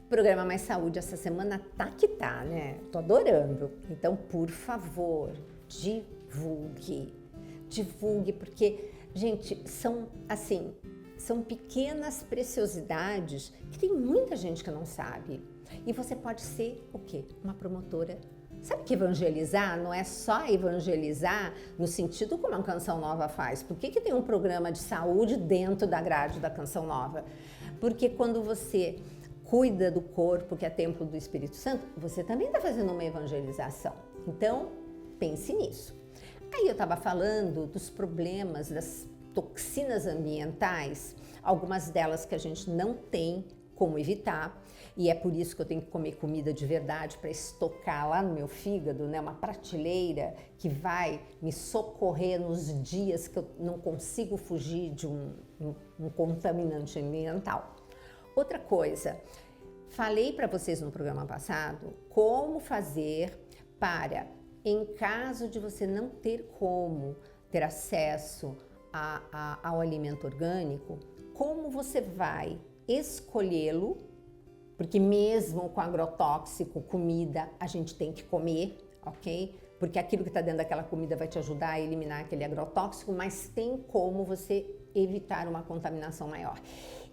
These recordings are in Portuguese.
Programa Mais Saúde essa semana tá que tá, né? Tô adorando. Então, por favor, divulgue. Divulgue, porque, gente, são pequenas preciosidades que tem muita gente que não sabe. E você pode ser o quê? Uma promotora. Sabe que evangelizar não é só evangelizar no sentido como a Canção Nova faz. Por que tem um programa de saúde dentro da grade da Canção Nova? Porque quando você cuida do corpo, que é templo do Espírito Santo, você também está fazendo uma evangelização. Então, pense nisso. Aí eu estava falando dos problemas das toxinas ambientais, algumas delas que a gente não tem como evitar, e é por isso que eu tenho que comer comida de verdade para estocar lá no meu fígado, né? Uma prateleira que vai me socorrer nos dias que eu não consigo fugir de um contaminante ambiental. Outra coisa, falei para vocês no programa passado como fazer para, em caso de você não ter como ter acesso ao alimento orgânico, como você vai escolhê-lo, porque mesmo com agrotóxico, comida, a gente tem que comer, ok? Porque aquilo que está dentro daquela comida vai te ajudar a eliminar aquele agrotóxico, mas tem como você evitar uma contaminação maior.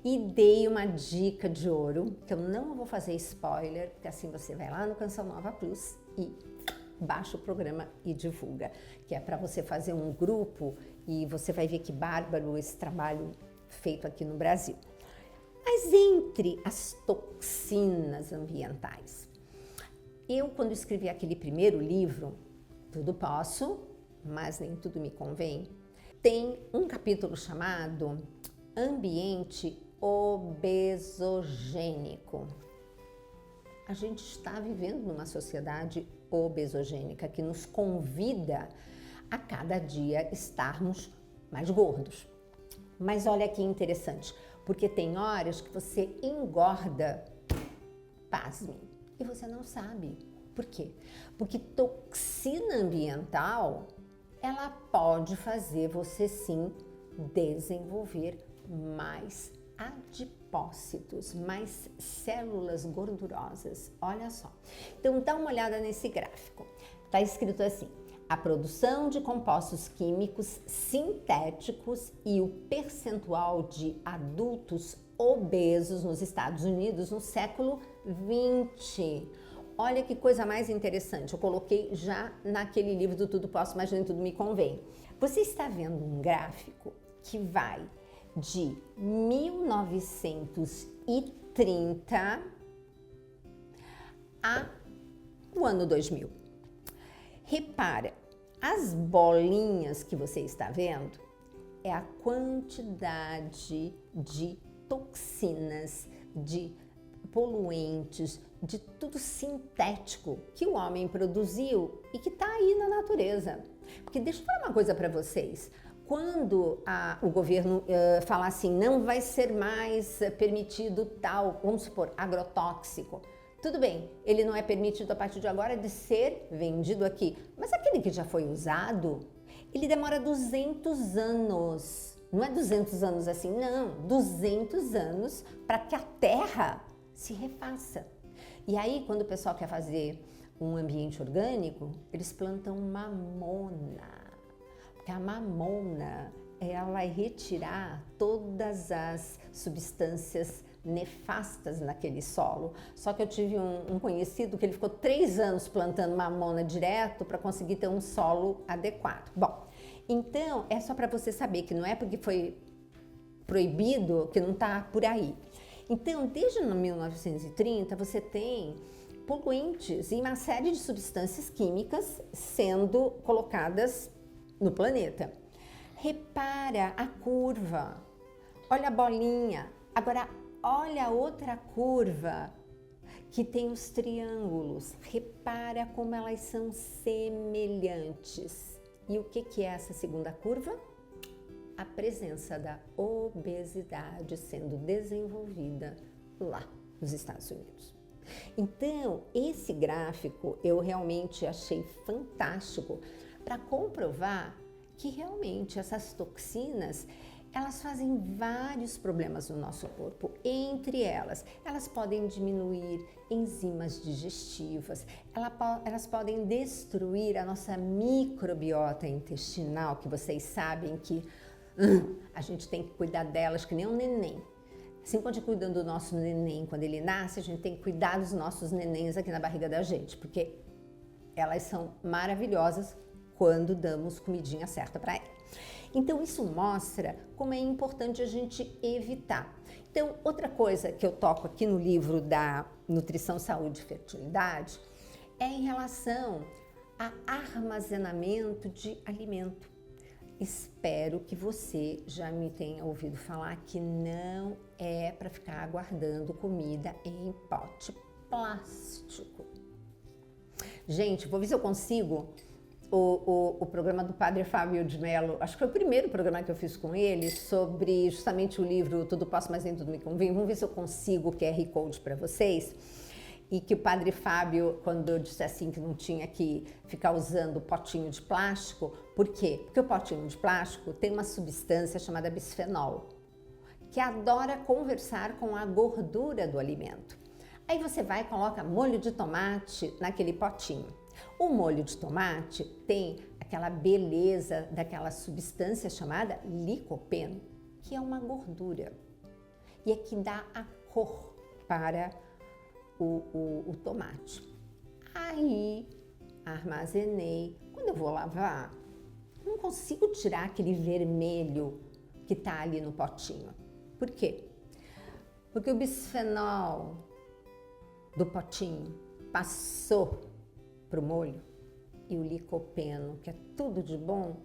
E dei uma dica de ouro, que eu não vou fazer spoiler, porque assim você vai lá no Canção Nova Plus e baixa o programa e divulga, que é para você fazer um grupo e você vai ver que bárbaro esse trabalho feito aqui no Brasil. Mas entre as toxinas ambientais, eu quando escrevi aquele primeiro livro, Tudo Posso, mas nem tudo me convém, tem um capítulo chamado Ambiente Obesogênico. A gente está vivendo numa sociedade obesogênica que nos convida a cada dia estarmos mais gordos. Mas olha que interessante, porque tem horas que você engorda, pasme, e você não sabe. Por quê? Porque toxina ambiental, ela pode fazer você sim desenvolver mais adipócitos, mais células gordurosas. Olha só. Então dá uma olhada nesse gráfico. Tá escrito assim: a produção de compostos químicos sintéticos e o percentual de adultos obesos nos Estados Unidos no século 20. Olha que coisa mais interessante, eu coloquei já naquele livro do Tudo Posso, mas nem tudo me convém. Você está vendo um gráfico que vai de 1930 a o ano 2000. Repara, as bolinhas que você está vendo é a quantidade de toxinas, de poluentes, de tudo sintético que o homem produziu e que está aí na natureza. Porque deixa eu falar uma coisa para vocês. Quando o governo falar assim, não vai ser mais permitido tal, vamos supor, agrotóxico, tudo bem, ele não é permitido a partir de agora de ser vendido aqui, mas aquele que já foi usado, ele demora 200 anos. Não é 200 anos assim, não, 200 anos para que a terra se refaça. E aí, quando o pessoal quer fazer um ambiente orgânico, eles plantam mamona. Porque a mamona, ela vai retirar todas as substâncias nefastas naquele solo. Só que eu tive um conhecido que ele ficou 3 anos plantando mamona direto para conseguir ter um solo adequado. Bom, então é só para você saber que não é porque foi proibido que não está por aí. Então, desde 1930, você tem poluentes e uma série de substâncias químicas sendo colocadas no planeta. Repara a curva, olha a bolinha, agora olha a outra curva que tem os triângulos, repara como elas são semelhantes. E o que é essa segunda curva? A presença da obesidade sendo desenvolvida lá nos Estados Unidos. Então, esse gráfico eu realmente achei fantástico para comprovar que realmente essas toxinas, elas fazem vários problemas no nosso corpo. Entre elas podem diminuir enzimas digestivas, elas podem destruir a nossa microbiota intestinal, que vocês sabem que a gente tem que cuidar delas que nem um neném. Assim como a gente cuida do nosso neném quando ele nasce, a gente tem que cuidar dos nossos nenéns aqui na barriga da gente, porque elas são maravilhosas quando damos comidinha certa para ela. Então isso mostra como é importante a gente evitar. Então outra coisa que eu toco aqui no livro da Nutrição, Saúde e Fertilidade é em relação a armazenamento de alimento. Espero que você já me tenha ouvido falar que não é para ficar guardando comida em pote plástico. Gente, vou ver se eu consigo o programa do Padre Fábio de Mello, acho que foi o primeiro programa que eu fiz com ele, sobre justamente o livro Tudo Posso, Mas Nem Tudo Me Convém. Vamos ver se eu consigo o QR Code para vocês. E que o Padre Fábio, quando eu disse assim que não tinha que ficar usando potinho de plástico, por quê? Porque o potinho de plástico tem uma substância chamada bisfenol, que adora conversar com a gordura do alimento. Aí você vai e coloca molho de tomate naquele potinho. O molho de tomate tem aquela beleza daquela substância chamada licopeno, que é uma gordura, e é que dá a cor para o tomate. Aí armazenei. Quando eu vou lavar, não consigo tirar aquele vermelho que está ali no potinho. Por quê? Porque o bisfenol do potinho passou para o molho e o licopeno, que é tudo de bom,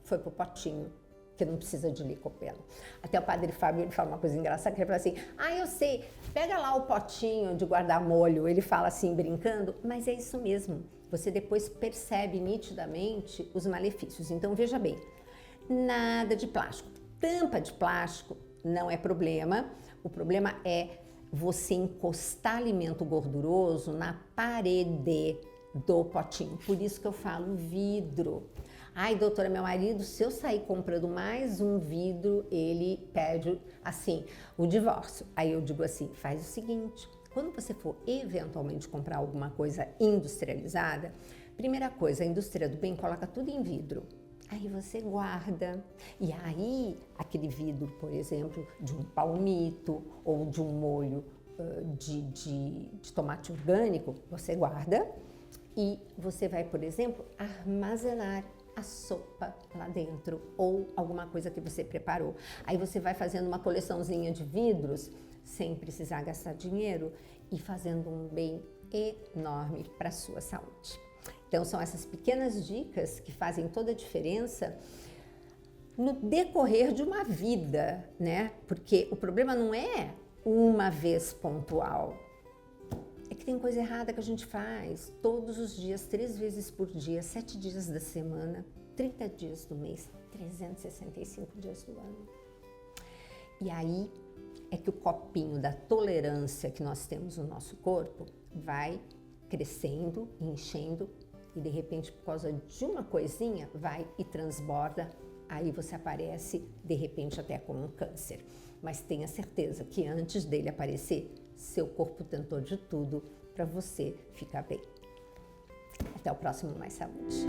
foi para o potinho, que não precisa de licopeno. Até o Padre Fábio, ele fala uma coisa engraçada, que ele fala assim, eu sei, pega lá o potinho de guardar molho, ele fala assim brincando, mas é isso mesmo, você depois percebe nitidamente os malefícios. Então veja bem, nada de plástico, tampa de plástico não é problema, o problema é você encostar alimento gorduroso na parede do potinho. Por isso que eu falo vidro. Ai, doutora, meu marido, se eu sair comprando mais um vidro, ele pede, assim, o divórcio. Aí eu digo assim, faz o seguinte, quando você for eventualmente comprar alguma coisa industrializada, primeira coisa, a indústria do bem coloca tudo em vidro. Aí você guarda, e aí aquele vidro, por exemplo, de um palmito ou de um molho de tomate orgânico, você guarda e você vai, por exemplo, armazenar a sopa lá dentro ou alguma coisa que você preparou. Aí você vai fazendo uma coleçãozinha de vidros sem precisar gastar dinheiro e fazendo um bem enorme para a sua saúde. Então são essas pequenas dicas que fazem toda a diferença no decorrer de uma vida, né? Porque o problema não é uma vez pontual. É que tem coisa errada que a gente faz todos os dias, 3 vezes por dia, 7 dias da semana, 30 dias do mês, 365 dias do ano. E aí é que o copinho da tolerância que nós temos no nosso corpo vai crescendo, enchendo e de repente por causa de uma coisinha vai e transborda, aí você aparece de repente até com um câncer. Mas tenha certeza que antes dele aparecer, seu corpo tentou de tudo para você ficar bem. Até o próximo Mais Saúde.